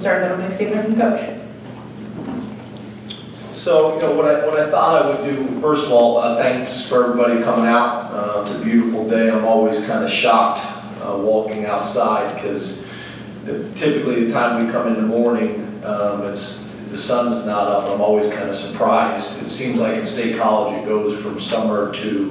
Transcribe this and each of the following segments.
start with a quick statement from Coach. So, what I thought I would do, first of all, thanks for everybody coming out. It's a beautiful day. I'm always kind of shocked walking outside because typically the time we come in the morning, the sun's not up. I'm always kind of surprised. It seems like in State College it goes from summer to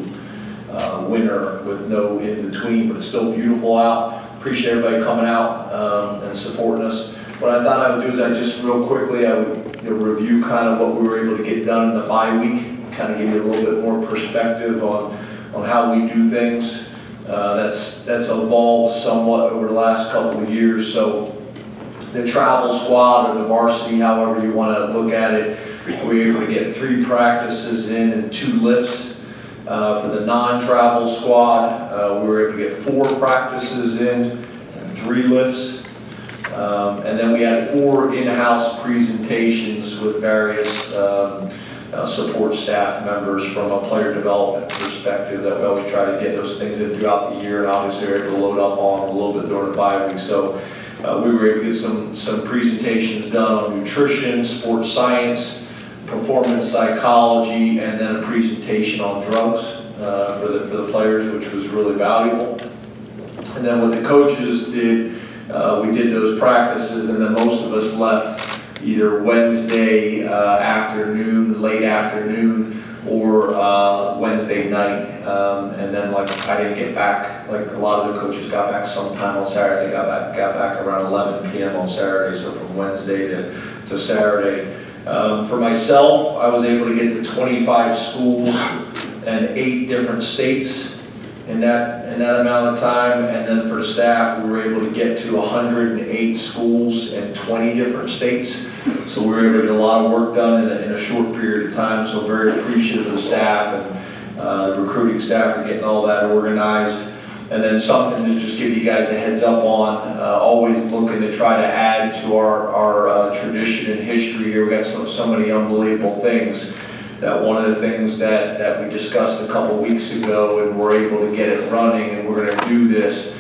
winter with no in between, but it's still beautiful out. Appreciate everybody coming out and supporting us. What I thought I would do is I just real quickly I would review kind of what we were able to get done in the bye week, kind of give you a little bit more perspective on how we do things. That's evolved somewhat over the last couple of years. So the travel squad or the varsity, however you want to look at it, we were able to get 3 practices in and 2 lifts. For the non-travel squad, we were able to get 4 practices in and 3 lifts. And then we had 4 in-house presentations with various support staff members from a player development perspective that we always try to get those things in throughout the year, and obviously we're able to load up on a little bit during the bye week. So we were able to get some presentations done on nutrition, sports science, performance psychology, and then a presentation on drugs for the players, which was really valuable. And then what the coaches did, we did those practices, and then most of us left either Wednesday afternoon, late afternoon, or Wednesday night. And then I didn't get back, like a lot of the coaches got back sometime on Saturday. They got back around 11 p.m. on Saturday, so from Wednesday to Saturday. For myself, I was able to get to 25 schools and 8 different states in that amount of time, and then for staff, we were able to get to 108 schools in 20 different states. So we were able to get a lot of work done in a short period of time. So very appreciative of the staff and the recruiting staff for getting all that organized. And then something to just give you guys a heads up on, always looking to try to add to our tradition and history here. We got so many unbelievable things. That one of the things that we discussed a couple weeks ago, and we're able to get it running, and we're going to do this,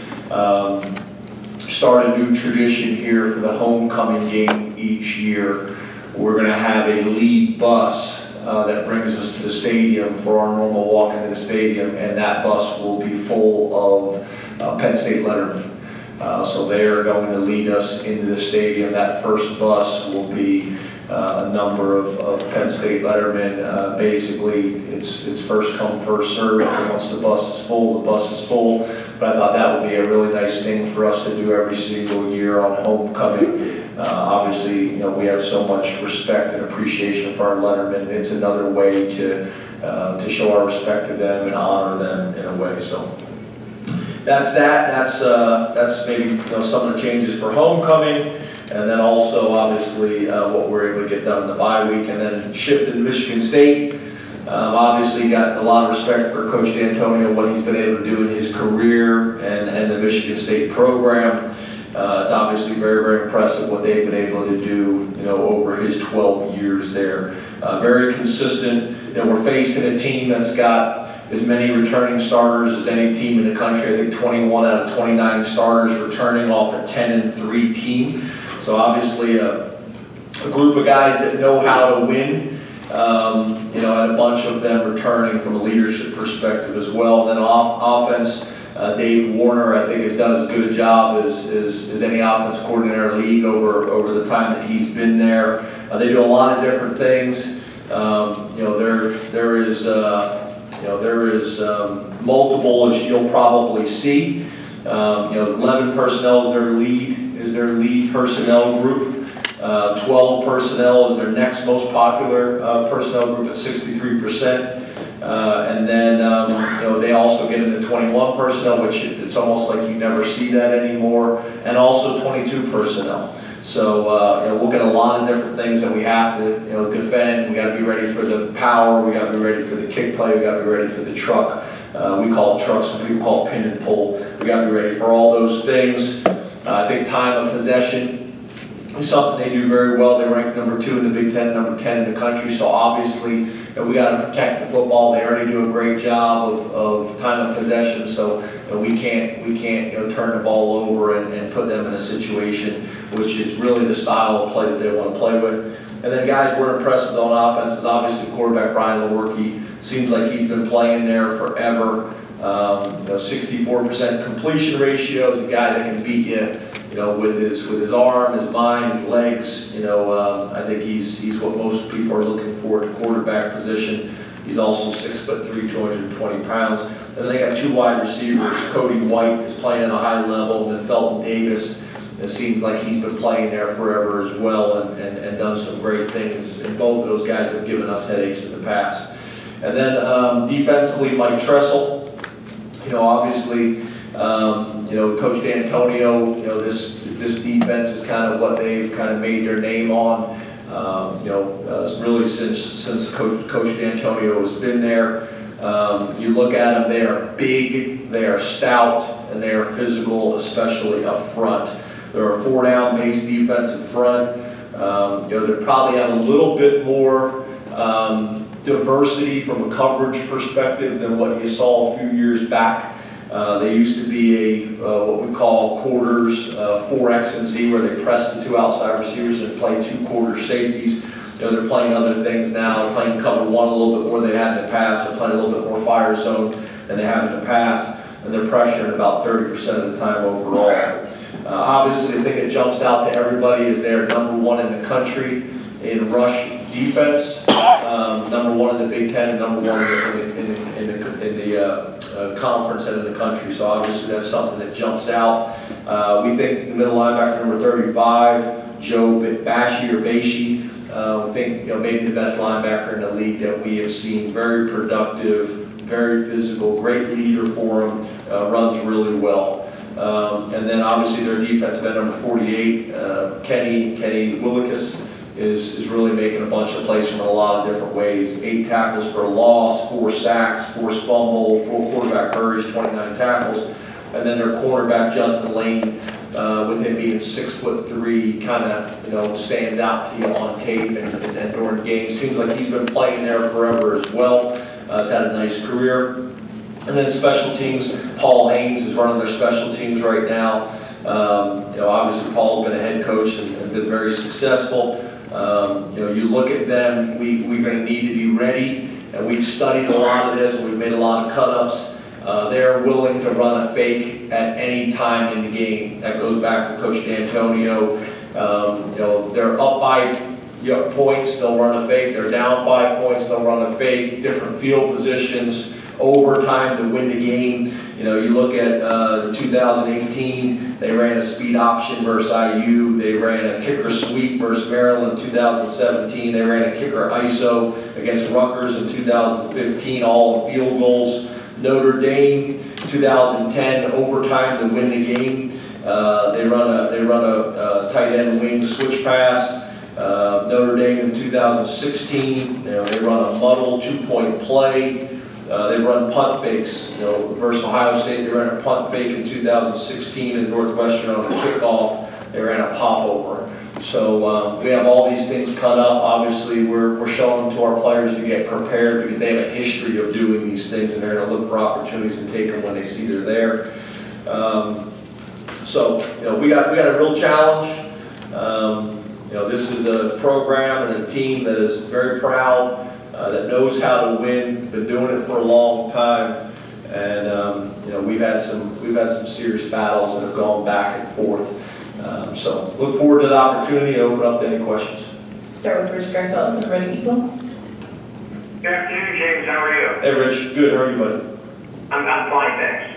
start a new tradition here for the homecoming game each year. We're going to have a lead bus that brings us to the stadium for our normal walk into the stadium, and that bus will be full of Penn State lettermen. So they are going to lead us into the stadium. That first bus will be a number of Penn State lettermen. Basically, it's first come, first served. Once the bus is full, the bus is full. But I thought that would be a really nice thing for us to do every single year on homecoming. Obviously, we have so much respect and appreciation for our lettermen. It's another way to show our respect to them and honor them in a way. So that's that. That's maybe some of the changes for homecoming. And then also, obviously, what we're able to get done in the bye week, and then shifted to Michigan State. Obviously, got a lot of respect for Coach D'Antonio, what he's been able to do in his career and the Michigan State program. It's obviously very, very impressive what they've been able to do, over his 12 years there. Very consistent. We're facing a team that's got as many returning starters as any team in the country. I think 21 out of 29 starters returning off a 10-3 team. So obviously a group of guys that know how to win, and a bunch of them returning from a leadership perspective as well. And then offense, Dave Warner, I think, has done as good a job as any offense coordinator in the league over the time that he's been there. They do a lot of different things. There is multiple, as you'll probably see. 11 personnel is their lead personnel group. 12 personnel is their next most popular personnel group at 63%. And then they also get into 21 personnel, which it's almost like you never see that anymore, and also 22 personnel. So we'll get a lot of different things that we have to defend. We got to be ready for the power. We got to be ready for the kick play. We got to be ready for the truck. We call it truck. Some people call it pin and pull. We got to be ready for all those things. I think time of possession is something they do very well. They rank number 2 in the Big Ten, number 10 in the country. So obviously, we got to protect the football. They already do a great job of time of possession. So we can't turn the ball over and put them in a situation which is really the style of play that they want to play with. And then guys we're impressed with on offense is obviously quarterback Brian Lewerke. Seems like he's been playing there forever. 64% completion ratio is a guy that can beat you, with his arm, his mind, his legs. I think he's what most people are looking for at the quarterback position. He's also 6'3", 220 pounds. And then they got two wide receivers. Cody White is playing at a high level, and then Felton Davis. It seems like he's been playing there forever as well and done some great things. And both of those guys have given us headaches in the past. And then defensively, Mike Tressel. Obviously, Coach D'Antonio, this defense is kind of what they've kind of made their name on. Really since Coach D'Antonio has been there. You look at them, they are big, they are stout, and they are physical, especially up front. They're a four-down base defensive front. They probably have a little bit more diversity from a coverage perspective than what you saw a few years back. They used to be what we call quarters, 4X and Z, where they press the two outside receivers and play two quarter safeties. They're playing other things now. They're playing cover one a little bit more than they had in the past. They're playing a little bit more fire zone than they have in the past. And they're pressuring about 30% of the time overall. Obviously, the thing that jumps out to everybody is they're #1 in the country in rush defense, #1 in the Big Ten, and #1 in the conference and in the country. So obviously that's something that jumps out. We think the middle linebacker number 35, Joe Bashi or Bashi, we think maybe the best linebacker in the league that we have seen. Very productive, very physical, great leader for him, runs really well. And then obviously their defensive end number 48, Kenny Willikis, is really making a bunch of plays from a lot of different ways. 8 tackles for a loss, 4 sacks, 4 fumbles, 4 quarterback hurries, 29 tackles. And then their cornerback Justin Lane, with him being 6'3", kind of stands out to you on tape and during games. Seems like he's been playing there forever as well. Has had a nice career. And then special teams, Paul Haynes is running their special teams right now. Obviously Paul's been a head coach and been very successful. You look at them, we're going to need to be ready, and we've studied a lot of this, and we've made a lot of cut-ups. They're willing to run a fake at any time in the game. That goes back to Coach D'Antonio. They're up by points, they'll run a fake. They're down by points, they'll run a fake. Different field positions, overtime to win the game. You look at 2018, they ran a speed option versus IU. They ran a kicker sweep versus Maryland in 2017. They ran a kicker ISO against Rutgers in 2015, all on field goals. Notre Dame, 2010, overtime to win the game. They run a tight end wing switch pass. Notre Dame in 2016, they run a muddle 2-point play. They run punt fakes. Versus Ohio State, they ran a punt fake in 2016, and Northwestern on a kickoff, they ran a popover. So we have all these things cut up. Obviously, we're showing them to our players to get prepared because they have a history of doing these things, and they're going to look for opportunities and take them when they see they're there. We got a real challenge. This is a program and a team that is very proud. That knows how to win, been doing it for a long time, and we've had some serious battles that have gone back and forth. So look forward to the opportunity to open up to any questions. Start with Rich Garcelle from Reading Eagle. Good afternoon, James. How are you? Hey, Rich. Good. How are you, buddy? I'm fine, thanks.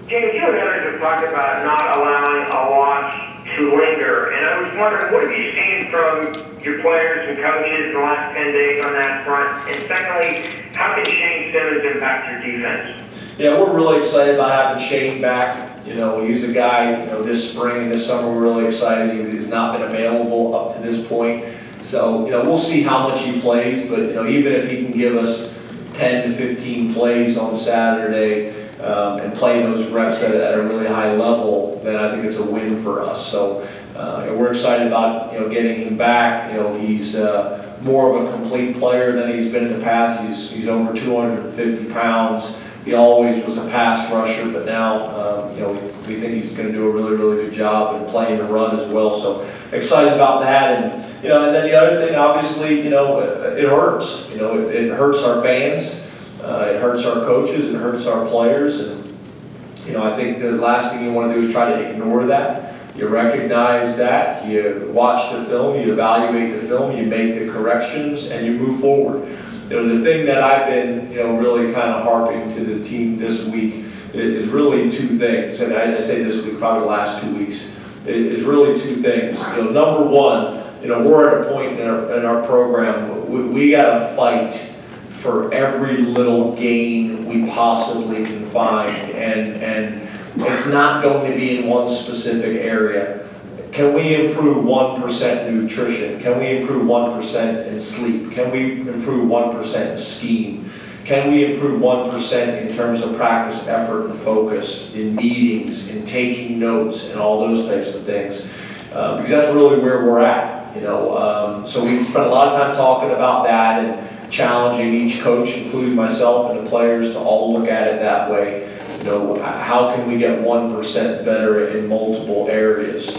James, you and others have talked about not allowing a loss to linger, and I was wondering, what have you seen from your players and coaches in the last 10 days on that front? And secondly, how can Shane Simmons impact your defense? Yeah, we're really excited about having Shane back. He's a guy, this spring and this summer we're really excited. He has not been available up to this point. So, we'll see how much he plays, but, even if he can give us 10 to 15 plays on Saturday and play those reps at a really high level, then I think it's a win for us. So, we're excited about, getting him back. He's more of a complete player than he's been in the past. He's over 250 pounds. He always was a pass rusher, but now, you know, we think he's going to do a really, really good job in playing the run as well. So excited about that. And, you know, and then the other thing, obviously, you know, it hurts. You know, it hurts our fans. It hurts our coaches. It hurts our players. And, you know, I think the last thing you want to do is try to ignore that. You recognize that. You watch the film. You evaluate the film. You make the corrections, and you move forward. You know, the thing that I've been, you know, really kind of harping to the team this week is really two things, and I say this week, probably the last 2 weeks, is really two things. You know, number one, you know, we're at a point in our program, we got to fight for every little gain we possibly can find, and it's not going to be in one specific area. Can we improve 1% nutrition? Can we improve 1% in sleep? Can we improve 1% in scheme? Can we improve 1% in terms of practice, effort, and focus, in meetings, in taking notes, and all those types of things? Because that's really where we're at, you know. So we spent a lot of time talking about that and challenging each coach, including myself and the players, to all look at it that way. You know, how can we get 1% better in multiple areas?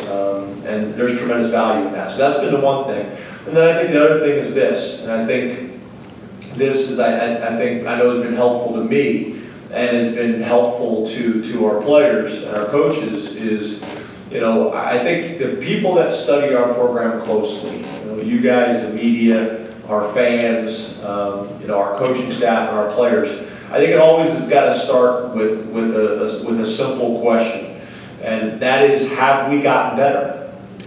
And there's tremendous value in that. So that's been the one thing. And then I think the other thing is this, and I think this is, I know has been helpful to me and has been helpful to our players and our coaches is, you know, I think the people that study our program closely, you know, you guys, the media, our fans, you know, our coaching staff and our players, I think it always has got to start with a simple question, and that is, have we gotten better?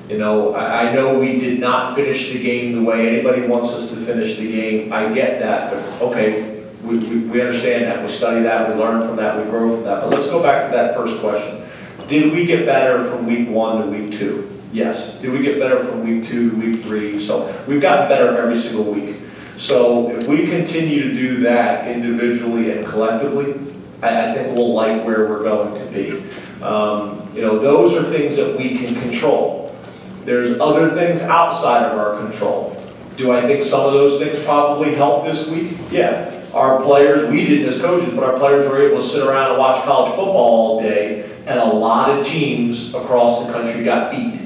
You know, I know we did not finish the game the way anybody wants us to finish the game. I get that, but okay, we understand that. We study that, we learn from that, we grow from that. But let's go back to that first question. Did we get better from week 1 to week 2? Yes. Did we get better from week 2 to week 3? So we've gotten better every single week. So if we continue to do that individually and collectively, I think we'll like where we're going to be. You know, those are things that we can control. There's other things outside of our control. Do I think some of those things probably helped this week? Yeah. Our players, we didn't as coaches, but our players were able to sit around and watch college football all day, and a lot of teams across the country got beat.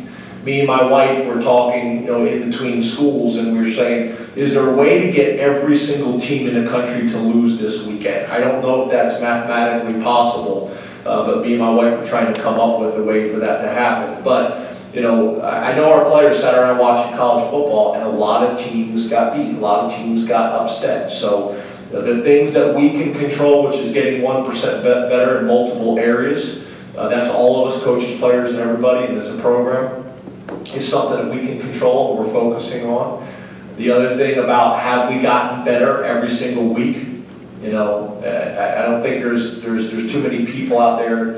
Me and my wife were talking, you know, in between schools, and we were saying, is there a way to get every single team in the country to lose this weekend? I don't know if that's mathematically possible, but me and my wife were trying to come up with a way for that to happen. But, you know, I know our players sat around watching college football, and a lot of teams got beat. A lot of teams got upset. So the things that we can control, which is getting 1% better in multiple areas, that's all of us, coaches, players, and everybody, and as a program, is something that we can control and we're focusing on. The other thing about have we gotten better every single week, you know, I don't think there's too many people out there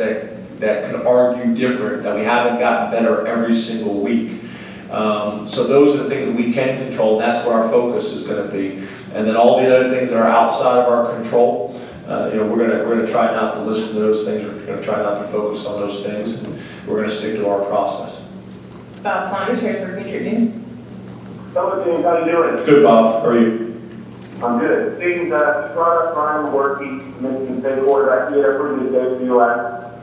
that can argue different, that we haven't gotten better every single week. So those are the things that we can control. That's where our focus is going to be. And then all the other things that are outside of our control, you know, we're gonna try not to listen to those things. We're going to try not to focus on those things. And we're going to stick to our process. Bob Flanders here for Patriot News. Hello, James. How you doing? Good, Bob. How are you? I'm good. James, you brought up Brian Lewerke, Michigan State quarterback. He had a pretty good day for you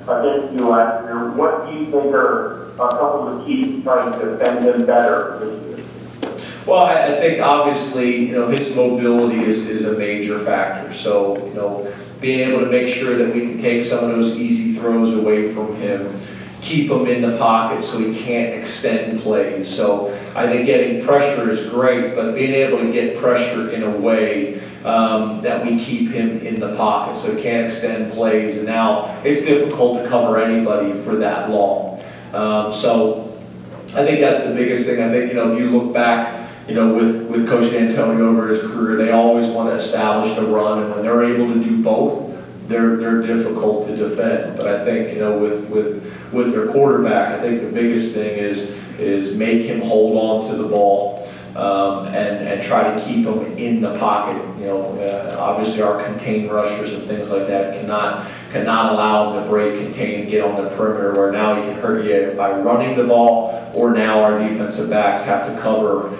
against you last year. What do you think are a couple of the keys trying to defend him better this year? Well, I think obviously, you know, his mobility is a major factor. So, you know, being able to make sure that we can take some of those easy throws away from him, keep him in the pocket so he can't extend plays. So I think getting pressure is great, but being able to get pressure in a way that we keep him in the pocket so he can't extend plays. And now it's difficult to cover anybody for that long. So I think that's the biggest thing. I think, you know, if you look back, you know, with Coach D'Antonio over his career, they always want to establish the run, and when they're able to do both, they're difficult to defend. But I think, you know, with their quarterback, I think the biggest thing is make him hold on to the ball and try to keep him in the pocket. You know, obviously our contained rushers and things like that cannot allow him to break, contain, and get on the perimeter, where now he can hurt you by running the ball, or now our defensive backs have to cover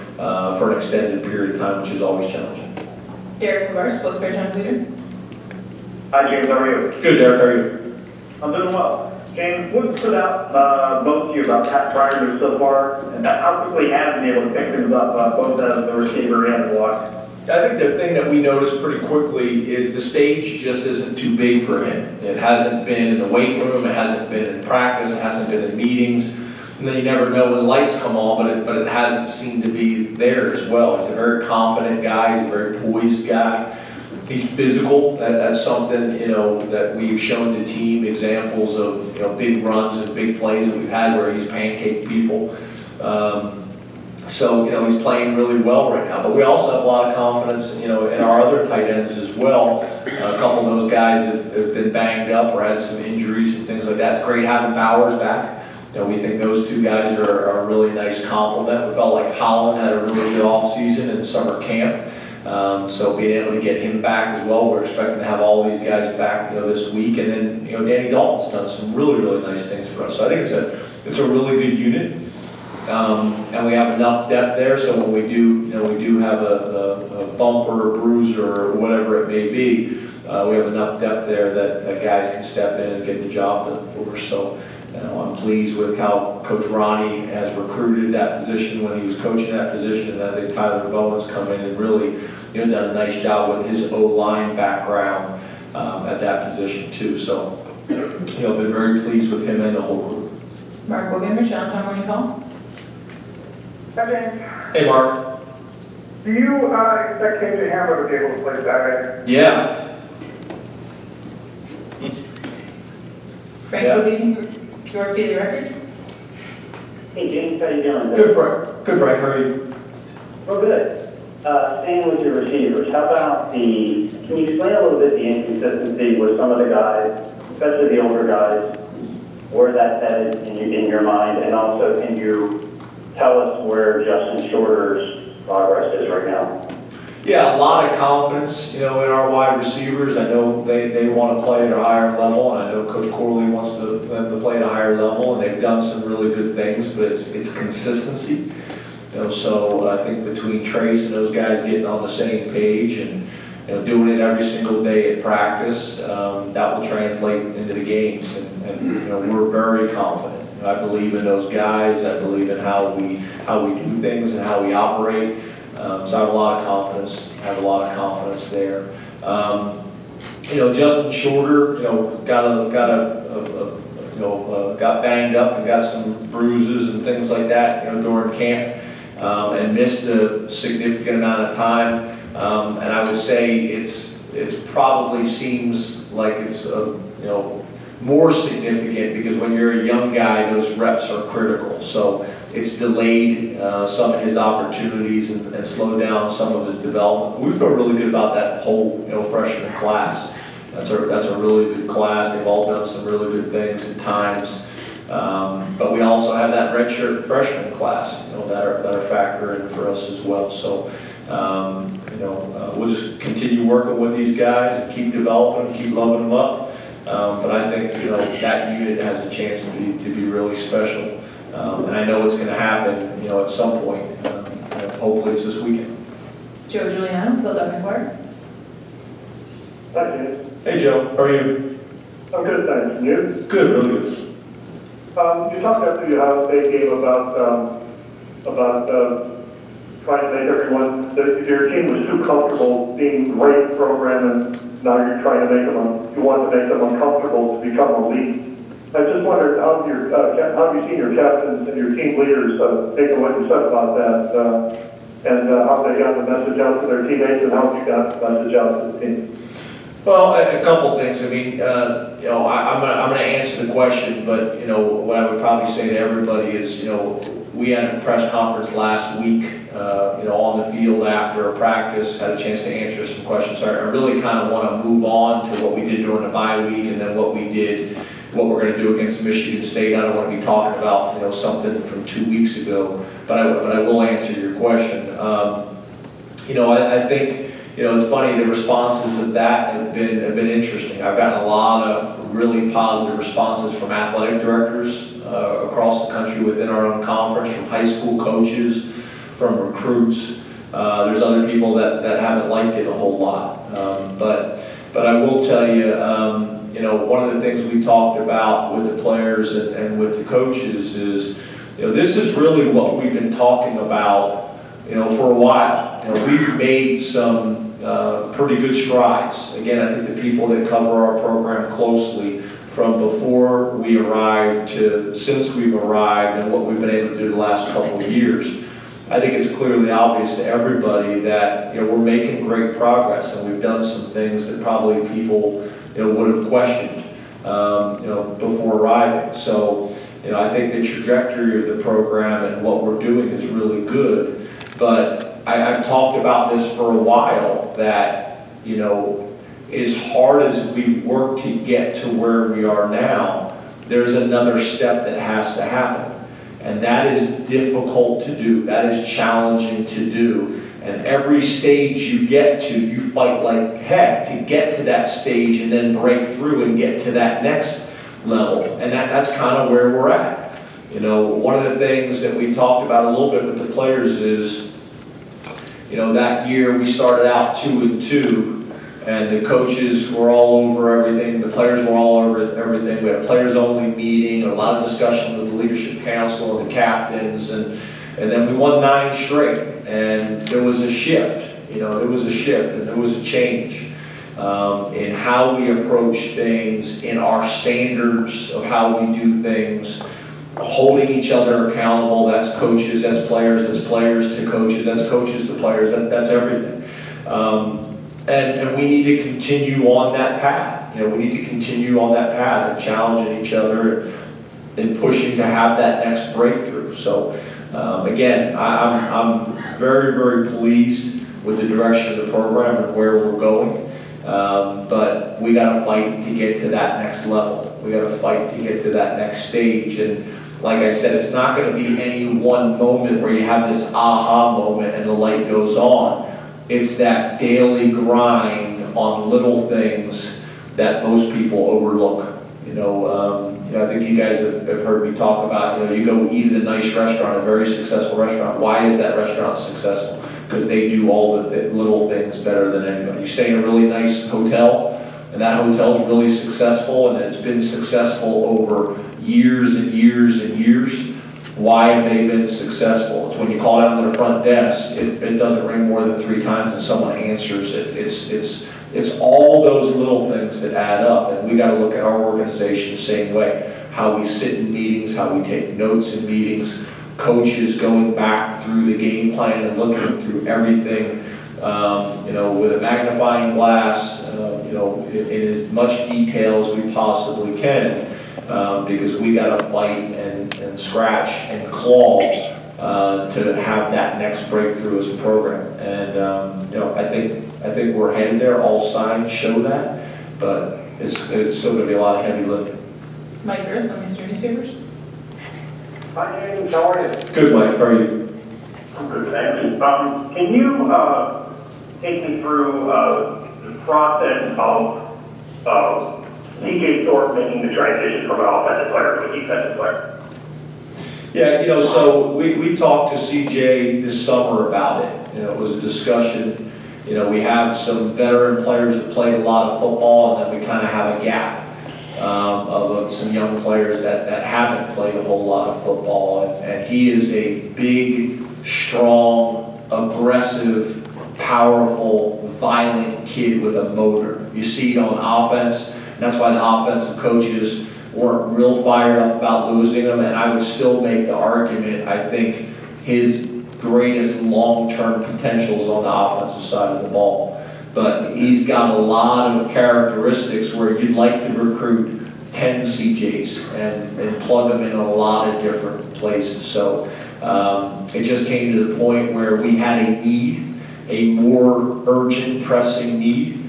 for an extended period of time, which is always challenging. Derek LaGarce, Book Fair Times Leader. Hi, James. How are you? Good, Derek. How are you? I'm doing well. James, what stood out most to you about Pat Pryor so far, and how quickly has been able to pick things up, both as the receiver and the block? I think the thing that we noticed pretty quickly is the stage just isn't too big for him. It hasn't been in the weight room, it hasn't been in practice, it hasn't been in meetings. And then you never know when the lights come on, but it hasn't seemed to be there as well. He's a very confident guy, he's a very poised guy. He's physical. That's something, you know, that we've shown the team examples of, you know, big runs and big plays that we've had where he's pancaked people. So, you know, he's playing really well right now. But we also have a lot of confidence, you know, in our other tight ends as well. A couple of those guys have been banged up or had some injuries and things like that. It's great having Bowers back. You know, we think those two guys are a really nice complement. We felt like Holland had a really good offseason in summer camp. So being able to get him back as well, we're expecting to have all these guys back, you know, this week. And then, you know, Danny Dalton's done some really, really nice things for us. So I think it's a really good unit. And we have enough depth there, so when we do, you know, we do have a bump or a bruise or whatever it may be, we have enough depth there that guys can step in and get the job done for us. So, you know, I'm pleased with how Coach Ronnie has recruited that position when he was coaching that position, and I think Tyler Bowen's come in and really, you know, done a nice job with his O-line background at that position too. So, you know, been very pleased with him and the whole group. Mark Williams, John Tom, morning call. Hi, James. Hey, Mark. Do you expect KJ Hamler to be able to play Saturday? Yeah. Frank Yeah. Bodine, York Daily Record. Hey James, how you doing? Good, Frank. Good, Frank. How are you? Real good. Staying with your receivers, how about can you explain a little bit the inconsistency with some of the guys, especially the older guys, where that's headed in your mind, and also can you tell us where Justin Shorter's progress is right now? Yeah, a lot of confidence, you know, in our wide receivers. I know they want to play at a higher level, and I know Coach Corley wants them to play at a higher level, and they've done some really good things, but it's consistency. You know, so I think between Trace and those guys getting on the same page and, you know, doing it every single day at practice, that will translate into the games, and you know, we're very confident. I believe in those guys. I believe in how we do things and how we operate. So I have a lot of confidence. I have a lot of confidence there. You know, Justin Shorter, you know, got banged up and got some bruises and things like that, you know, during camp, and missed a significant amount of time. And I would say it probably seems like it's you know, more significant because when you're a young guy, those reps are critical. So it's delayed some of his opportunities and slowed down some of his development. We feel really good about that whole, you know, freshman class. That's a really good class. They've all done some really good things at times. But we also have that redshirt freshman class, you know, that are factoring for us as well. So you know, we'll just continue working with these guys and keep developing, keep loving them up. But I think, you know, that unit has a chance to be really special. And I know it's going to happen, you know, at some point. Hopefully it's this weekend. Joe Giuliano, Philadelphia Inquirer. Hi, James. Hey, Joe. How are you? I'm good, thanks. And you? Good, really good. You talked after the Ohio State game about trying to make everyone, that your team was too comfortable being great program, and now you're trying to make them, you want to make them uncomfortable to become elite. I just wondered how have you seen your captains and your team leaders taking what you said about that, and how they got the message out to their teammates, and how you got the message out to the team? Well, a couple things. I mean, you know, I'm gonna answer the question, but you know, what I would probably say to everybody is, you know, we had a press conference last week, you know, on the field after a practice, had a chance to answer some questions. I really kind of want to move on to what we did during the bye week, and then what we're going to do against Michigan State. I don't want to be talking about, you know, something from 2 weeks ago, but I will answer your question. You know, I think, you know, it's funny, the responses of that have been interesting. I've gotten a lot of really positive responses from athletic directors across the country within our own conference, from high school coaches, from recruits. There's other people that haven't liked it a whole lot. But But I will tell you, you know, one of the things we talked about with the players and with the coaches is, you know, this is really what we've been talking about, you know, for a while. You know, we've made some pretty good strides. Again, I think the people that cover our program closely, from before we arrived to since we've arrived and what we've been able to do the last couple of years, I think it's clearly obvious to everybody that, you know, we're making great progress, and we've done some things that probably people, you know, would have questioned, you know, before arriving. So, you know, I think the trajectory of the program and what we're doing is really good. But I've talked about this for a while, that, you know, as hard as we work to get to where we are now, there's another step that has to happen. And that is difficult to do. That is challenging to do. And every stage you get to, you fight like heck to get to that stage and then break through and get to that next level. And that's kind of where we're at. You know, one of the things that we talked about a little bit with the players is, you know, that year we started out 2-2. And the coaches were all over everything. The players were all over everything. We had a players-only meeting, a lot of discussion with the leadership council and the captains, and then we won 9 straight. And there was a shift. You know, there was a shift, and there was a change in how we approach things, in our standards of how we do things, holding each other accountable. That's coaches, that's players to coaches, that's coaches to players. That's everything. And we need to continue on that path. You know, we need to continue on that path and challenging each other and pushing to have that next breakthrough. So, again, I'm very, very pleased with the direction of the program and where we're going. But we got to fight to get to that next level. We got to fight to get to that next stage. And like I said, it's not going to be any one moment where you have this aha moment and the light goes on. It's that daily grind on little things that most people overlook. You know, I think you guys have heard me talk about, you know, you go eat at a nice restaurant, a very successful restaurant. Why is that restaurant successful? Because they do all the little things better than anybody. You stay in a really nice hotel, and that hotel is really successful, and it's been successful over years and years and years. Why have they been successful? It's when you call down to the front desk, it doesn't ring more than 3 times and someone answers it. It's all those little things that add up, and we got to look at our organization the same way. How we sit in meetings, how we take notes in meetings, coaches going back through the game plan and looking through everything, you know, with a magnifying glass, you know, in as much detail as we possibly can. Because we got to fight and scratch and claw to have that next breakthrough as a program. And you know, I think we're headed there. All signs show that, but it's still going to be a lot of heavy lifting. Mike Harris on Mr. Newspapers. Hi, James. How are you? Good, Mike. How are you? I'm good, thanks. Can you take me through the process of CJ Thorpe making the transition from an offensive player to a defensive player? Yeah, you know, so we talked to CJ this summer about it. You know, it was a discussion. You know, we have some veteran players that played a lot of football, and then we kind of have a gap of some young players that haven't played a whole lot of football. And he is a big, strong, aggressive, powerful, violent kid with a motor. You see it on offense. And that's why the offensive coaches weren't real fired up about losing him. And I would still make the argument, I think his greatest long-term potential is on the offensive side of the ball. But he's got a lot of characteristics where you'd like to recruit 10 CJs and plug them in a lot of different places. So it just came to the point where we had a need, a more urgent, pressing need.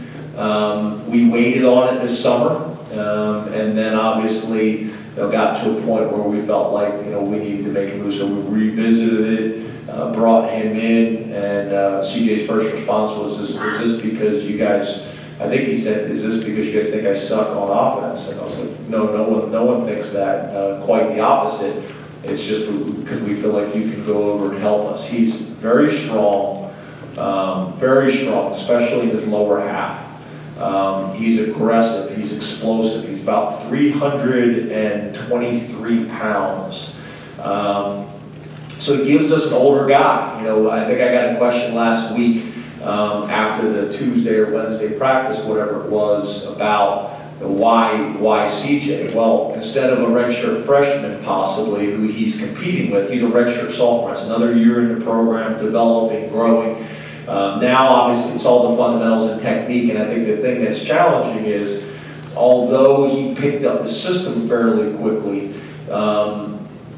We waited on it this summer, and then obviously, you know, got to a point where we felt like, you know, we needed to make a move. So we revisited it, brought him in, and CJ's first response was, is this because you guys, I think he said, is this because you guys think I suck on offense? And I was like, no one thinks that. Quite the opposite. It's just because we feel like you can go over and help us. He's very strong, especially in his lower half. He's aggressive, he's explosive, he's about 323 pounds. So he gives us an older guy. You know, I think I got a question last week after the Tuesday or Wednesday practice, whatever it was, about why CJ? Well, instead of a redshirt freshman possibly who he's competing with, he's a redshirt sophomore. It's another year in the program, developing, growing. Now, obviously, it's all the fundamentals and technique, and I think the thing that's challenging is, although he picked up the system fairly quickly,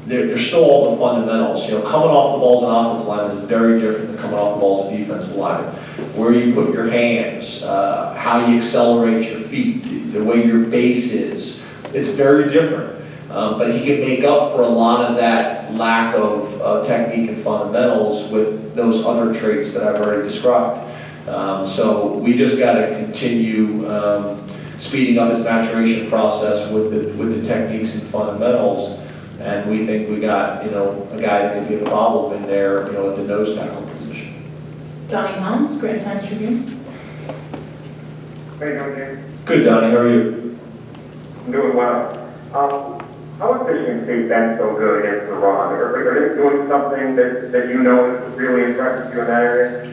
there's still all the fundamentals. You know, coming off the balls in offensive line is very different than coming off the balls in defensive line. Where you put your hands, how you accelerate your feet, the way your base is, it's very different. But he can make up for a lot of that lack of technique and fundamentals with those other traits that I've already described. So we just got to continue speeding up his maturation process with the techniques and fundamentals. And we think we got, you know, a guy that could be a problem in there, you know, at the nose tackle position. Donnie Collins, Grand Times Tribune. How you doing, James? Good, Donnie. How are you? I'm doing well. How is Michigan State been so good against the run? Are they doing something that you know is really impressive you in that area?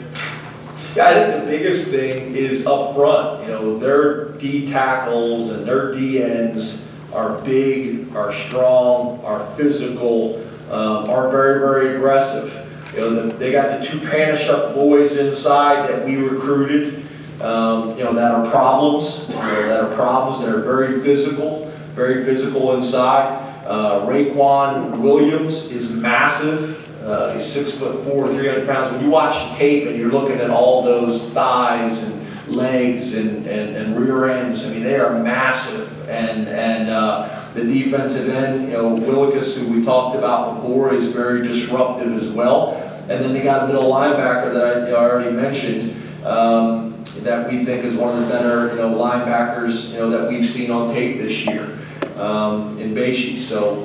Yeah, I think the biggest thing is up front. You know, their D tackles and their D ends are big, are strong, are physical, are very, very aggressive. You know, they got the two Panashuck boys inside that we recruited, you know, that are problems, that are very physical inside. Raekwon Williams is massive. He's 6'4", 300 pounds. When you watch the tape and you're looking at all those thighs and legs and rear ends, I mean, they are massive. And the defensive end, you know, Willicus, who we talked about before, is very disruptive as well. And then they got a middle linebacker that I already mentioned, that we think is one of the better, you know, linebackers, you know, that we've seen on tape this year, in Beishi. So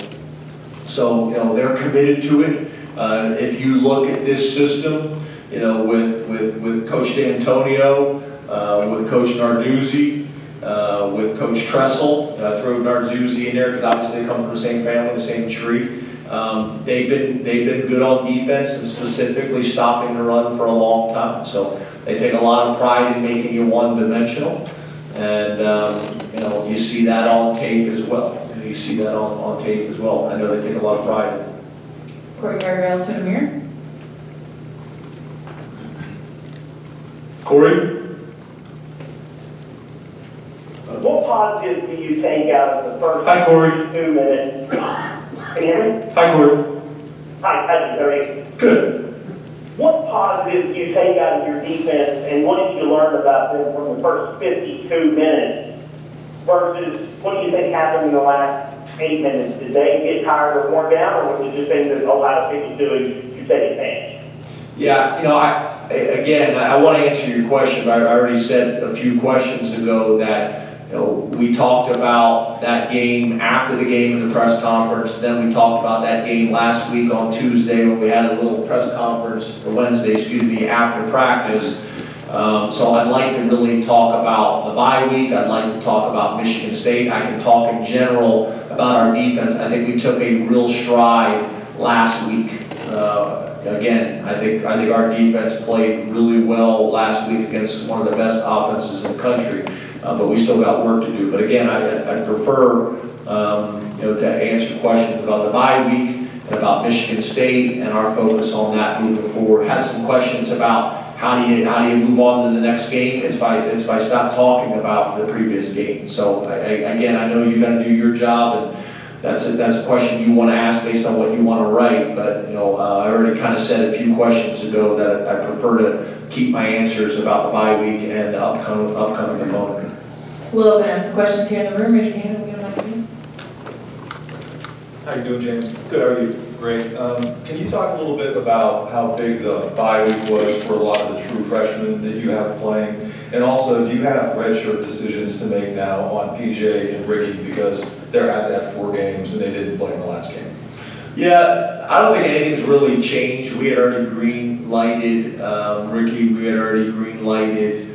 you know, they're committed to it. If you look at this system, you know, with Coach D'Antonio, with Coach Narduzzi, with Coach Tressel, throw Narduzzi in there because obviously they come from the same family, the same tree. They've been good on defense and specifically stopping the run for a long time. So they take a lot of pride in making you one-dimensional, and you know, you see that on tape as well. You see that on tape as well. I know they take a lot of pride in it. Corey Garvale to the mirror. Corey? What positives do you take out of the first Hi, Corey. 2 minutes? Can you hear me? Hi, Corey. Hi, Terry. Good. What positives do you take out of your defense, and what did you learn about them from the first 52 minutes versus what do you think happened in the last 8 minutes? Did they get tired or worn down, or was it just things that a lot of people do and you take advantage? Yeah, you know, I want to answer your question, but I already said a few questions ago that, you know, we talked about that game after the game in the press conference. Then we talked about that game last week on Tuesday when we had a little press conference, or Wednesday, excuse me, after practice. So I'd like to really talk about the bye week. I'd like to talk about Michigan State. I can talk in general about our defense. I think we took a real stride last week. Again, I think our defense played really well last week against one of the best offenses in the country. But we still got work to do. But again, I prefer you know, to answer questions about the bye week and about Michigan State and our focus on that moving forward. Had some questions about how do you move on to the next game? It's by stop talking about the previous game. So again, I know you got to do your job, and that's a question you want to ask based on what you want to write. But you know, I already kind of said a few questions ago that I prefer to keep my answers about the bye week and the upcoming opponent. We'll open up to questions here in the room. Raise your hand and we'll get a mic to you. How you doing, James? Good, how are you? Great. Can you talk a little bit about how big the bye week was for a lot of the true freshmen that you have playing? And also, do you have redshirt decisions to make now on PJ and Ricky because they're at that 4 games and they didn't play in the last game? Yeah, I don't think anything's really changed. We had already green-lighted Ricky. We had already green-lighted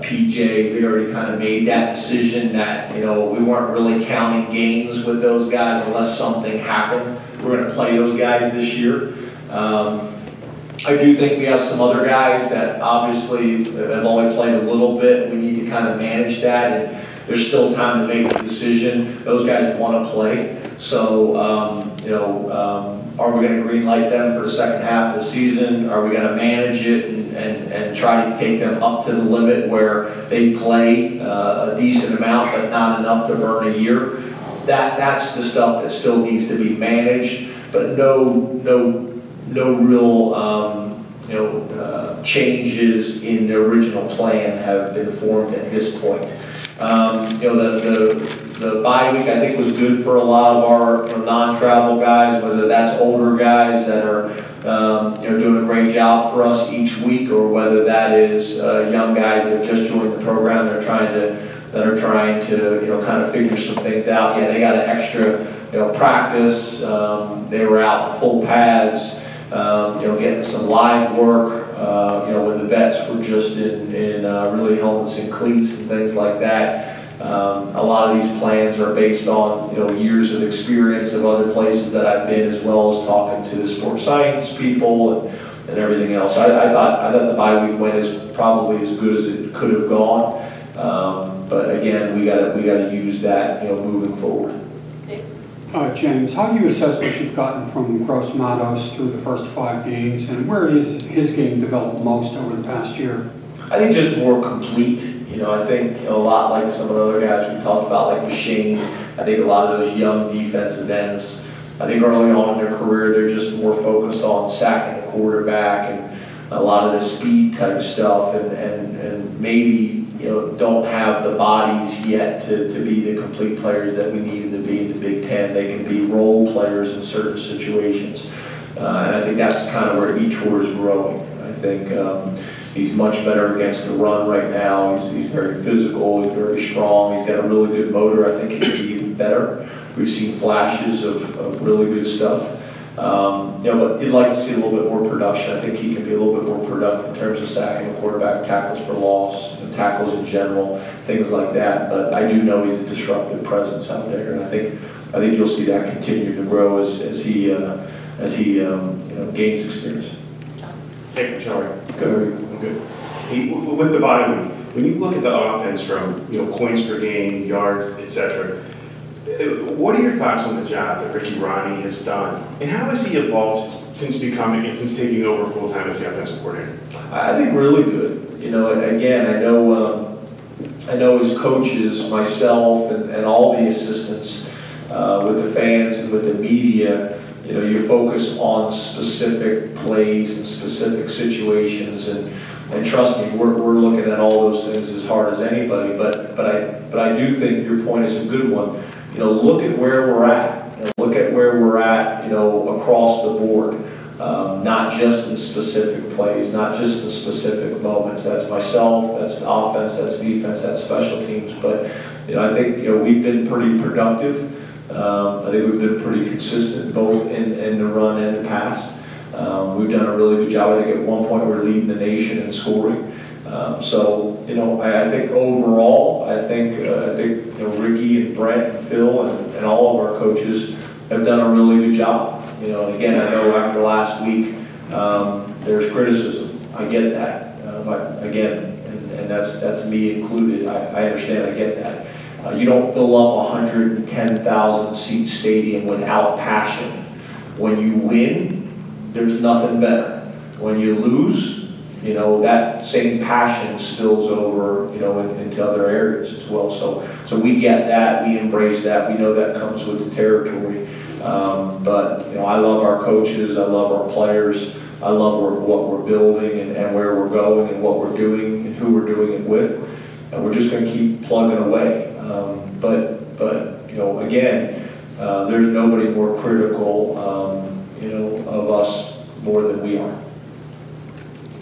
PJ, we already kind of made that decision that, we weren't really counting games with those guys unless something happened. We're going to play those guys this year. I do think we have some other guys that obviously have only played a little bit. We need to kind of manage that, and there's still time to make the decision. Those guys want to play. So, are we going to green light them for the second half of the season? Are we going to manage it and try to take them up to the limit where they play a decent amount but not enough to burn a year? That's the stuff that still needs to be managed, but no real changes in the original plan have been formed at this point. The bye week I think was good for a lot of our non-travel guys, whether that's older guys that are doing a great job for us each week, or whether that is young guys that have just joined the program that are trying to kind of figure some things out. Yeah, they got an extra practice. They were out in full pads, getting some live work. When the vets were just in really helmets and cleats and things like that. A lot of these plans are based on years of experience of other places that I've been, as well as talking to sports science people and everything else. I thought the bye week went as probably as good as it could have gone. But again, we got to use that moving forward. James, how do you assess what you've gotten from Gross Matos through the first 5 games, and where is his game developed most over the past year? I think just more complete. I think a lot like some of the other guys we talked about, like Shane. I think a lot of those young defensive ends, I think early on in their career, they're just more focused on sacking the quarterback and a lot of the speed type stuff, and maybe don't have the bodies yet to be the complete players that we needed to be in the Big Ten. They can be role players in certain situations, and I think that's kind of where Etor is growing. I think he's much better against the run right now. He's very physical. He's very strong. He's got a really good motor. I think he can be even better. We've seen flashes of really good stuff. But you'd like to see a little bit more production. I think he can be a little bit more productive in terms of sacking the quarterback, tackles for loss, tackles in general, things like that. But I do know he's a disruptive presence out there, and I think you'll see that continue to grow as he gains experience. Thank you, Charlie. Good. I'm good. Hey, with the bye week, when you look at the offense from points per game, yards, etc., what are your thoughts on the job that Ricky Ronnie has done, and how has he evolved since taking over full-time as the offensive coordinator? I think really good. Again, I know his coaches, myself, and all the assistants, with the fans and with the media. You focus on specific plays and specific situations, and trust me, we're looking at all those things as hard as anybody. But I do think your point is a good one. Look at where we're at. Look at where we're at. Across the board, not just in specific plays, not just in specific moments. That's myself. That's offense. That's defense. That's special teams. But I think we've been pretty productive. I think we've been pretty consistent both in the run and the pass. We've done a really good job. I think at one point we're leading the nation in scoring. I think overall, I think Ricky and Brent and Phil and all of our coaches have done a really good job. And again, I know after last week there's criticism. I get that, but again, and that's me included. I understand. I get that. You don't fill up 110,000 seat stadium without passion. When you win, there's nothing better. When you lose, that same passion spills over, into other areas as well. So we get that, we embrace that, we know that comes with the territory. But I love our coaches, I love our players, I love what we're building and where we're going and what we're doing and who we're doing it with. And we're just going to keep plugging away. But again, there's nobody more critical, of us more than we are.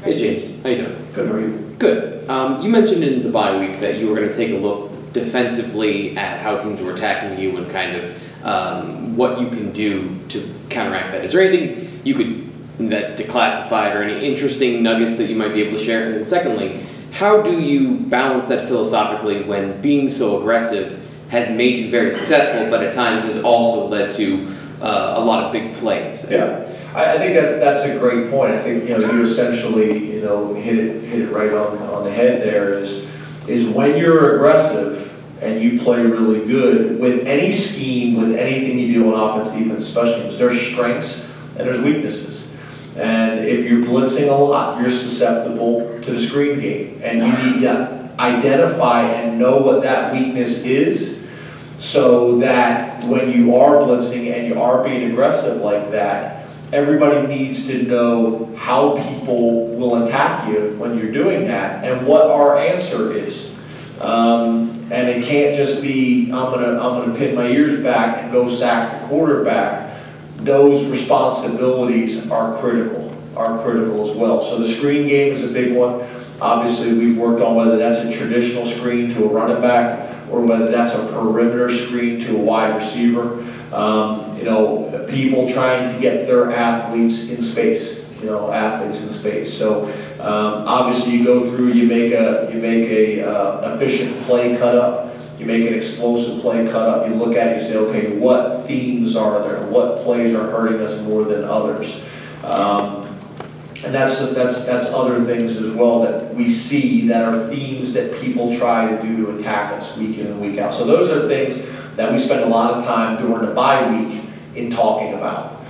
Hey James, how you doing? Good, how are you? Good. You mentioned in the bye week that you were going to take a look defensively at how teams were attacking you and kind of what you can do to counteract that. Is there anything that's declassified or any interesting nuggets that you might be able to share? And then secondly, How do you balance that philosophically when being so aggressive has made you very successful, but at times has also led to a lot of big plays? Yeah, I think that's a great point. I think you essentially hit it right on the head. There is when you're aggressive and you play really good with any scheme, with anything you do on offense, defense, special teams, there's strengths and there's weaknesses. And if you're blitzing a lot, you're susceptible to the screen game, and you need to identify and know what that weakness is, so that when you are blitzing and you are being aggressive like that, everybody needs to know how people will attack you when you're doing that and what our answer is. And it can't just be, I'm gonna pin my ears back and go sack the quarterback. Those responsibilities are critical as well. So the screen game is a big one. Obviously, we've worked on whether that's a traditional screen to a running back or whether that's a perimeter screen to a wide receiver. People trying to get their athletes in space. So obviously, you go through, you make a efficient play cut up. You make an explosive play cut up. You look at it, you say, okay, what themes are there? What plays are hurting us more than others? And that's other things as well that we see that are themes that people try to do to attack us week in and week out. So those are things that we spend a lot of time during the bye week in talking about.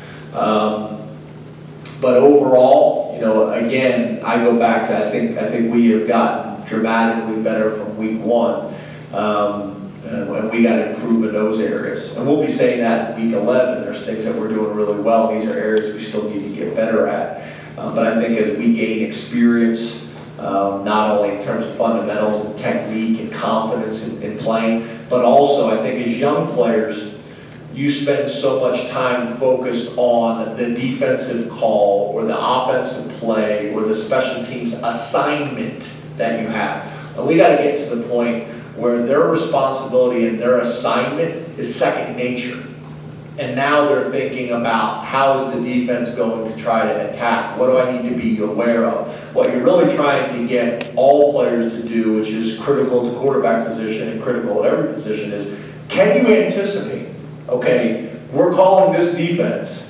But overall, again, I go back to I think we have gotten dramatically better from week one. And we got to improve in those areas. And we'll be saying that in week 11. There's things that we're doing really well. These are areas we still need to get better at. But I think as we gain experience, not only in terms of fundamentals and technique and confidence in playing, but also I think as young players, you spend so much time focused on the defensive call or the offensive play or the special teams assignment that you have. And we got to get to the point where their responsibility and their assignment is second nature. And now they're thinking about how is the defense going to try to attack? What do I need to be aware of? What you're really trying to get all players to do, which is critical to quarterback position and critical at every position, is can you anticipate, okay, we're calling this defense,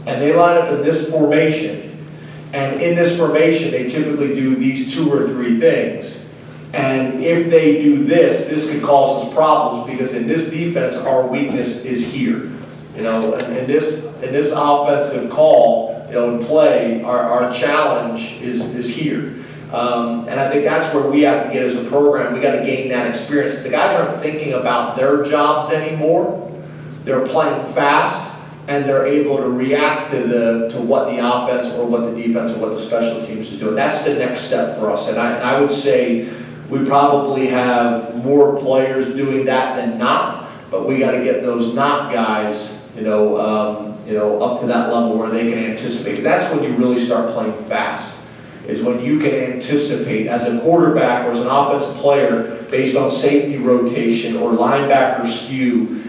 and they line up in this formation, and in this formation they typically do these 2 or 3 things. And if they do this, this could cause us problems because in this defense, our weakness is here. In this offensive call, in play, our challenge is here. And I think that's where we have to get as a program. We got to gain that experience. The guys aren't thinking about their jobs anymore. They're playing fast, and they're able to react to what the offense or what the defense or what the special teams is doing. That's the next step for us. And I would say we probably have more players doing that than not, but we got to get those not guys, up to that level where they can anticipate. That's when you really start playing fast, is when you can anticipate as a quarterback or as an offensive player based on safety rotation or linebacker skew.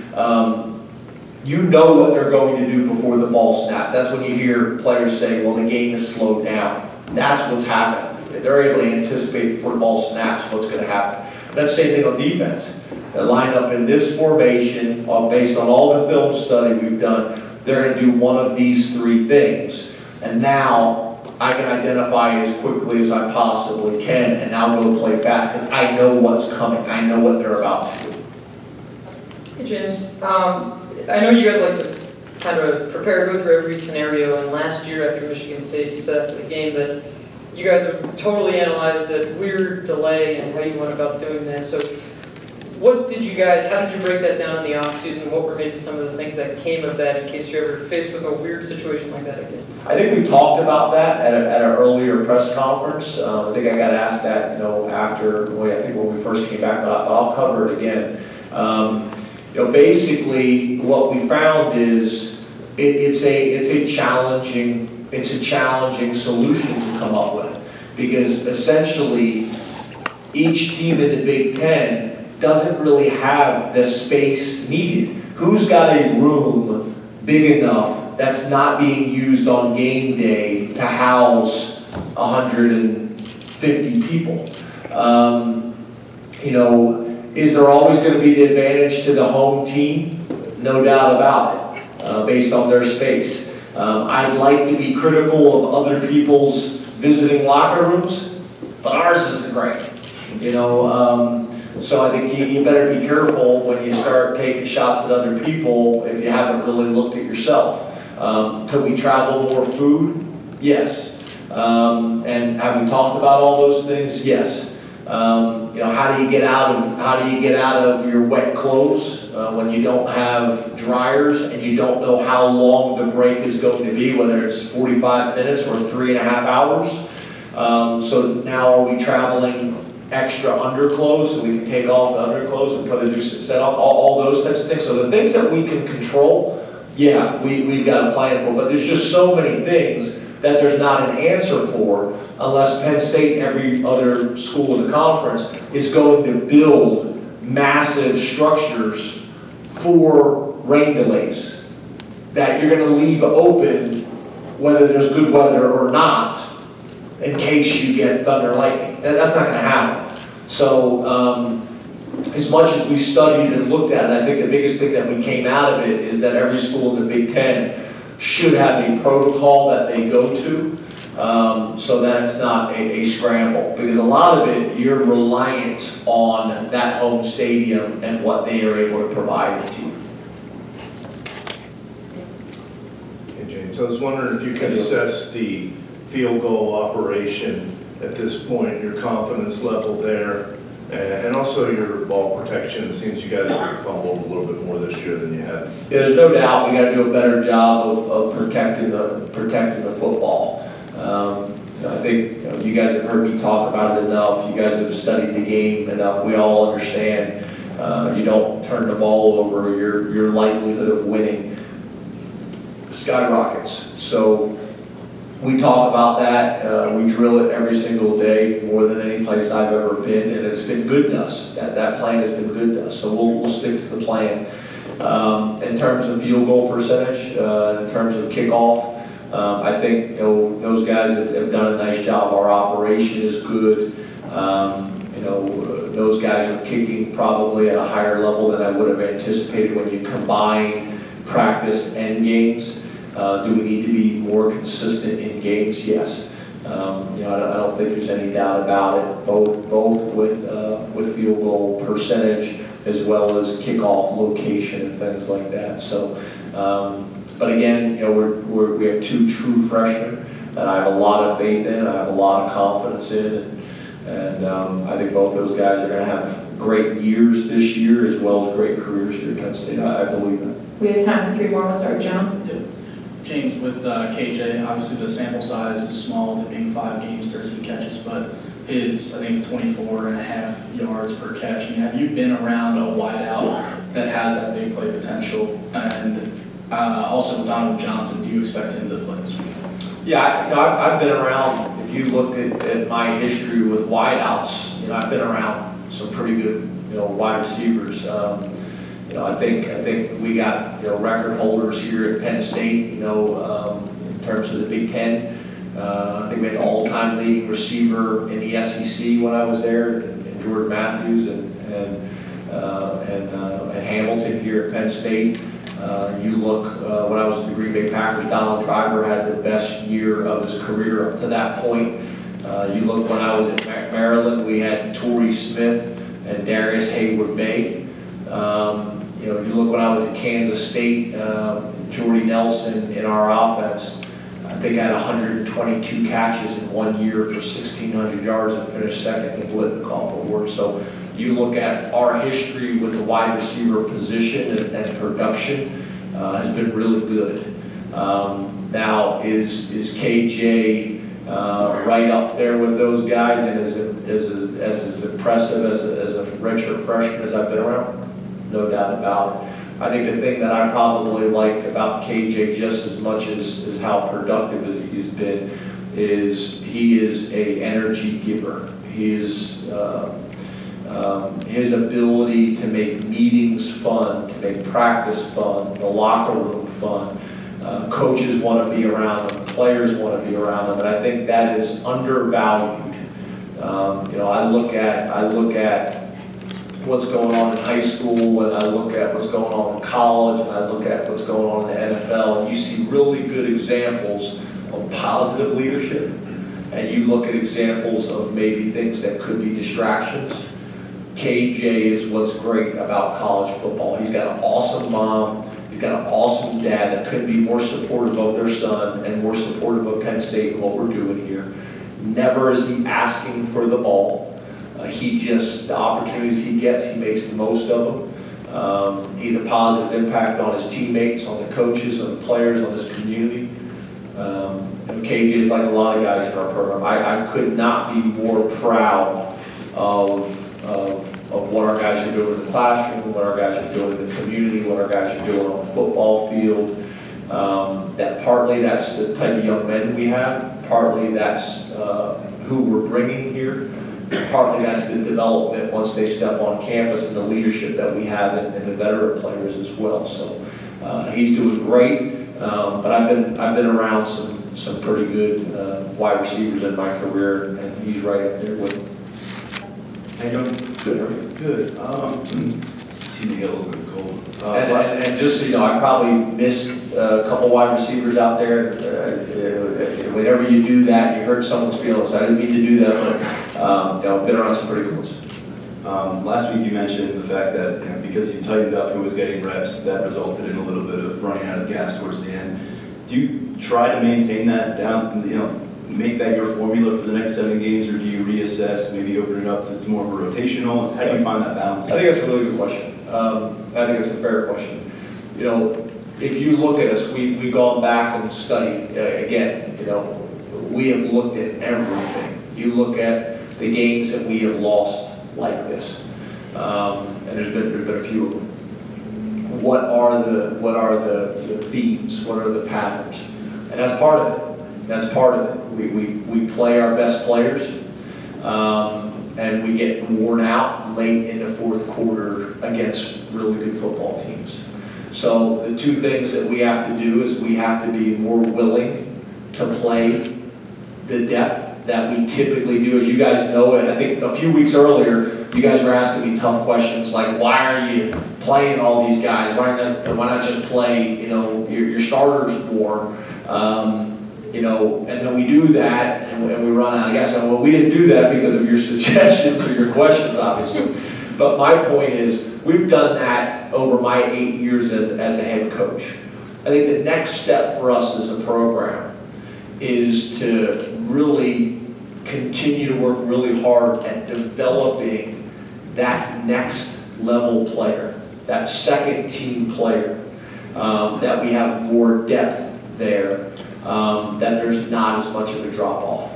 You know what they're going to do before the ball snaps. That's when you hear players say, well, the game is slowed down. That's what's happened. They're able to anticipate before the ball snaps what's going to happen. That's the same thing on defense. They line up in this formation based on all the film study we've done. They're going to do one of these 3 things. And now I can identify as quickly as I possibly can, and now go play fast because I know what's coming. I know what they're about to do. Hey, James. I know you guys like to kind of prepare, go through every scenario, and last year after Michigan State, you said after the game that you guys have totally analyzed that weird delay and how you went about doing that. So how did you break that down in the offseason? What were maybe some of the things that came of that in case you're ever faced with a weird situation like that again? I think we talked about that at an earlier press conference. I think I got asked that, after, I think when we first came back, but I'll cover it again. Basically what we found is it's a challenging solution to come up with, because essentially each team in the Big Ten doesn't really have the space needed. Who's got a room big enough that's not being used on game day to house 150 people? You know, is there always going to be the advantage to the home team? No doubt about it, based on their space. I'd like to be critical of other people's visiting locker rooms, but ours isn't great. You know, so I think you better be careful when you start taking shots at other people if you haven't really looked at yourself. Could we travel more food? Yes. And have we talked about all those things? Yes. You know, how do you get out of your wet clothes when you don't have dryers and you don't know how long the break is going to be, whether it's 45 minutes or 3.5 hours. So now are we traveling extra underclothes so we can take off the underclothes and put a new set on, all those types of things. So the things that we can control, yeah, we've got a plan for, but there's just so many things that there's not an answer for unless Penn State and every other school in the conference is going to build massive structures for rain delays that you're going to leave open whether there's good weather or not in case you get thunder and lightning. That's not going to happen. So as much as we studied and looked at it, I think the biggest thing that we came out of it is that every school in the Big Ten should have a protocol that they go to, so that it's not a scramble. Because a lot of it, you're reliant on that home stadium and what they are able to provide to you. Hey James, I was wondering if you could assess the field goal operation at this point, your confidence level there, and also your ball protection. It seems you guys have fumbled a little bit more this year than you have. Yeah, there's no doubt we got to do a better job of protecting the football. You know, I think you guys have heard me talk about it enough. You guys have studied the game enough. We all understand. You don't turn the ball over, your likelihood of winning skyrockets. So we talk about that. We drill it every single day, more than any place I've ever been, and it's been good to us. That plan has been good to us. So we'll stick to the plan. In terms of field goal percentage, in terms of kickoff, I think those guys have done a nice job. Our operation is good. Those guys are kicking probably at a higher level than I would have anticipated when you combine practice and games. Do we need to be more consistent in games? Yes. I don't think there's any doubt about it. Both with field goal percentage as well as kickoff location and things like that. So, but again, we have two true freshmen that I have a lot of faith in. And I have a lot of confidence in, and I think both those guys are going to have great years this year as well as great careers here at Penn State. I believe that. We have time for 3 more. We'll start with John. Yep. James, with KJ, obviously the sample size is small, to being 5 games, 13 catches, but his, I think it's 24.5 yards per catch. And have you been around a wideout that has that big play potential? And also with Donovan Johnson, do you expect him to play this week? Yeah, I've been around. If you look at my history with wideouts, I've been around some pretty good, wide receivers. I think we got record holders here at Penn State. In terms of the Big Ten, I think we had all-time leading receiver in the SEC when I was there, and Jordan Matthews and Hamilton here at Penn State. You look when I was at the Green Bay Packers, Donald Driver had the best year of his career up to that point. You look when I was at Maryland, we had Torrey Smith and Darius Hayward-Bay. You look when I was at Kansas State, Jordy Nelson in our offense, I think had 122 catches in 1 year for 1,600 yards and finished second in the Blitnikoff Award. So you look at our history with the wide receiver position and production has been really good. Now, is KJ right up there with those guys and as impressive as a redshirt freshman as I've been around? No doubt about it. I think the thing that I probably like about KJ just as much as how productive as he's been is he is an energy giver. His ability to make meetings fun, to make practice fun, the locker room fun. Coaches want to be around him, players want to be around him, and I think that is undervalued I look at what's going on in high school, and I look at what's going on in college, and I look at what's going on in the NFL, and you see really good examples of positive leadership, and you look at examples of maybe things that could be distractions. KJ is what's great about college football. He's got an awesome mom, he's got an awesome dad that couldn't be more supportive of their son and more supportive of Penn State and what we're doing here. Never is he asking for the ball. The opportunities he gets, he makes the most of them. He's a positive impact on his teammates, on the coaches, on the players, on his community. And KJ is like a lot of guys in our program. I could not be more proud of what our guys are doing in the classroom, what our guys are doing in the community, what our guys are doing on the football field. That partly that's the type of young men we have, partly that's who we're bringing here, partly that's the development once they step on campus and the leadership that we have in the veteran players as well. So he's doing great, but I've been around some pretty good wide receivers in my career, and he's right up there with them. How you doing? Good. Good. Excuse me, got a little bit cold. And just so you know, I probably missed a couple wide receivers out there. Whenever you do that, you hurt someone's feelings. I didn't mean to do that, but I've been around some pretty good ones. Last week you mentioned the fact that because you tightened up who was getting reps, that resulted in a little bit of running out of gas towards the end. Do you try to maintain that down, make that your formula for the next 7 games, or do you reassess, maybe open it up to more of a rotational? How do you find that balance? I think that's a really good question. I think it's a fair question. If you look at us, we've gone back and studied, again, we have looked at everything. You look at the games that we have lost like this, and there's been a few of them. What are the themes? What are the patterns? And that's part of it. That's part of it. We play our best players, and we get worn out late in the fourth quarter against really good football teams. So the two things that we have to do is we have to be more willing to play the depth that we typically do. As you guys know, I think a few weeks earlier, you guys were asking me tough questions like, why are you playing all these guys? Why not just play, your starters more? And then we do that, and we run out of gas. Well, we didn't do that because of your suggestions or your questions, obviously. But my point is, we've done that over my 8 years as a head coach. I think the next step for us as a program is to really continue to work really hard at developing that next level player, that second team player, that we have more depth there, that there's not as much of a drop off.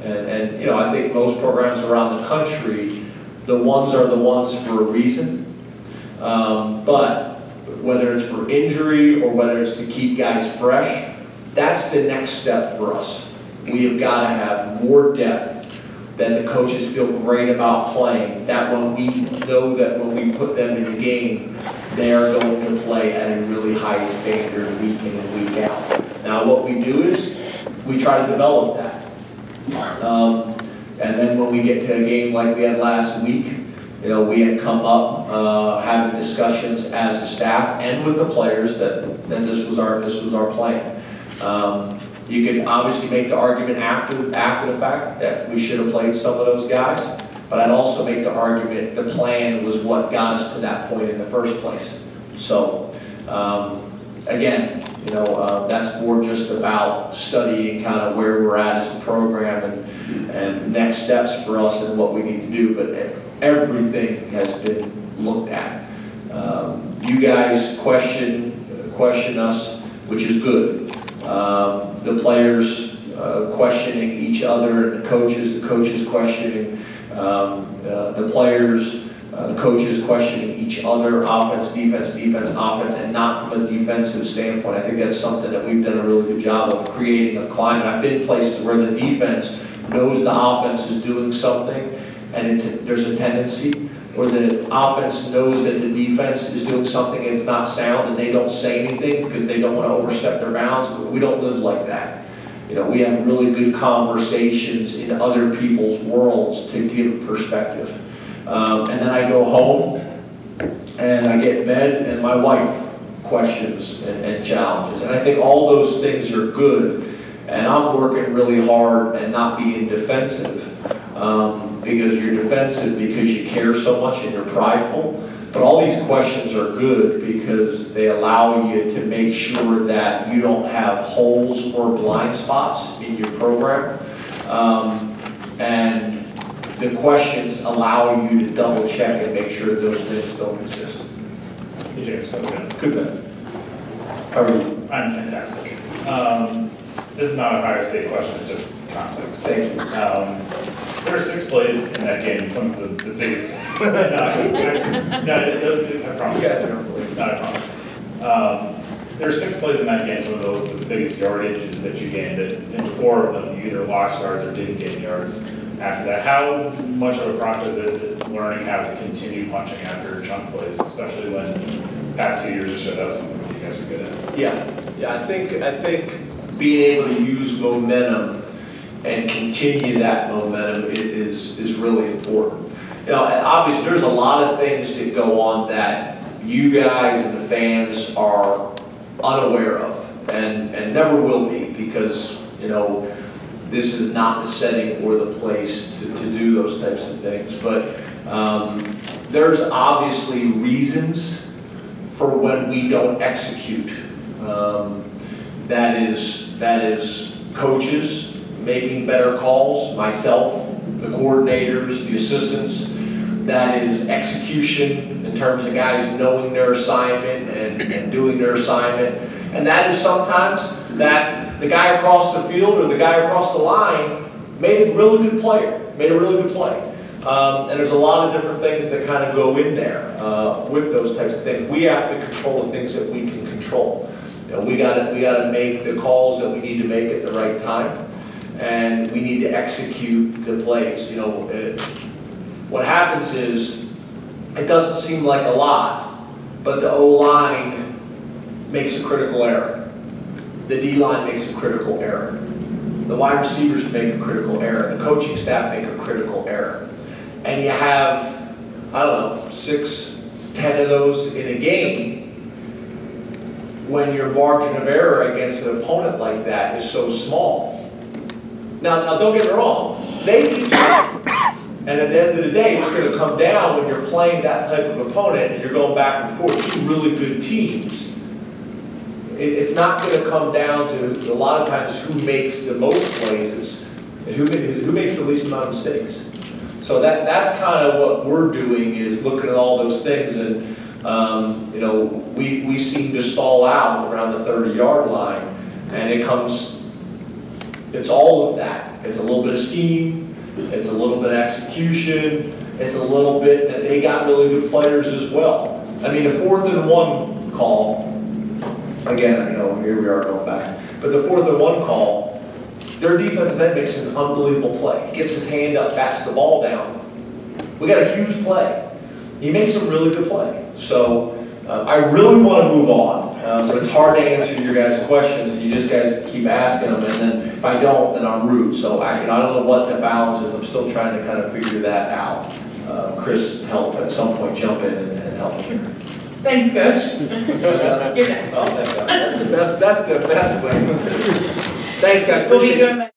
And I think most programs around the country, the ones are the ones for a reason. But whether it's for injury or whether it's to keep guys fresh, that's the next step for us. We have got to have more depth, that the coaches feel great about playing, that when we know that when we put them in the game, they are going to play at a really high standard week in and week out. Now what we do is we try to develop that. And then when we get to a game like we had last week, we had come up having discussions as a staff and with the players that this was our plan. You could obviously make the argument after the fact that we should have played some of those guys, but I'd also make the argument the plan was what got us to that point in the first place. So again, that's more just about studying kind of where we're at as a program and next steps for us and what we need to do, but everything has been looked at. You guys question us, which is good. The players questioning each other, and the coaches questioning the players, the coaches questioning each other, offense, defense, offense, and not from a defensive standpoint. I think that's something that we've done a really good job of creating a climate. I've been places where the defense knows the offense is doing something, and there's a tendency, or the offense knows that the defense is doing something and it's not sound, and they don't say anything because they don't want to overstep their bounds. We don't live like that. we have really good conversations in other people's worlds to give perspective. And then I go home and I get in bed and my wife questions and challenges. And I think all those things are good. And I'm working really hard and not being defensive because you're defensive because you care so much and you're prideful. But all these questions are good because they allow you to make sure that you don't have holes or blind spots in your program. And the questions allow you to double check and make sure those things don't exist. Good man. How are you? I'm fantastic. This is not a Ohio State question, it's just context. Thank you. There are 6 plays in that game, some of the biggest. I promise. I promise. There are 6 plays in that game, some of the biggest yardages that you gained, and 4 of them you either lost yards or didn't gain yards after that. How much of a process is it learning how to continue punching after chunk plays, especially when the past 2 years or so that was something that you guys were good at? Yeah. I think being able to use momentum and continue that momentum is really important. Obviously there's a lot of things that go on that you guys and the fans are unaware of and never will be because, this is not the setting or the place to do those types of things. But there's obviously reasons for when we don't execute. That is coaches making better calls, myself, the coordinators, the assistants. That is execution in terms of guys knowing their assignment and doing their assignment. And that is sometimes that the guy across the field or the guy across the line made a really good play. And there's a lot of different things that kind of go in there with those types of things. We have to control the things that we can control. We gotta make the calls that we need to make at the right time, and we need to execute the plays. What happens is it doesn't seem like a lot, but the O-line makes a critical error. The D-line makes a critical error. The wide receivers make a critical error. The coaching staff make a critical error. And you have, 6, 10 of those in a game. When your margin of error against an opponent like that is so small. Now don't get me wrong, they keep and at the end of the day, it's going to come down when you're playing that type of opponent and you're going back and forth, 2 really good teams. It's not going to come down to a lot of times who makes the most plays and who makes the least amount of mistakes. So that's kind of what we're doing is looking at all those things and we seem to stall out around the 30-yard line, and it's all of that. It's a little bit of scheme, it's a little bit of execution, it's a little bit that they got really good players as well. I mean, a 4th and 1 call, again, here we are going back, but the 4th and 1 call, their defensive end makes an unbelievable play. He gets his hand up, bats the ball down. We got a huge play. He makes some really good play. So I really want to move on, but it's hard to answer your guys' questions, and you just guys keep asking them, and then if I don't, then I'm rude. So I don't know what the balance is. I'm still trying to kind of figure that out. Chris, help at some point jump in and help me. Thanks, Coach. You're next. Oh, thank God. That's the best way. Thanks, guys. We'll be doing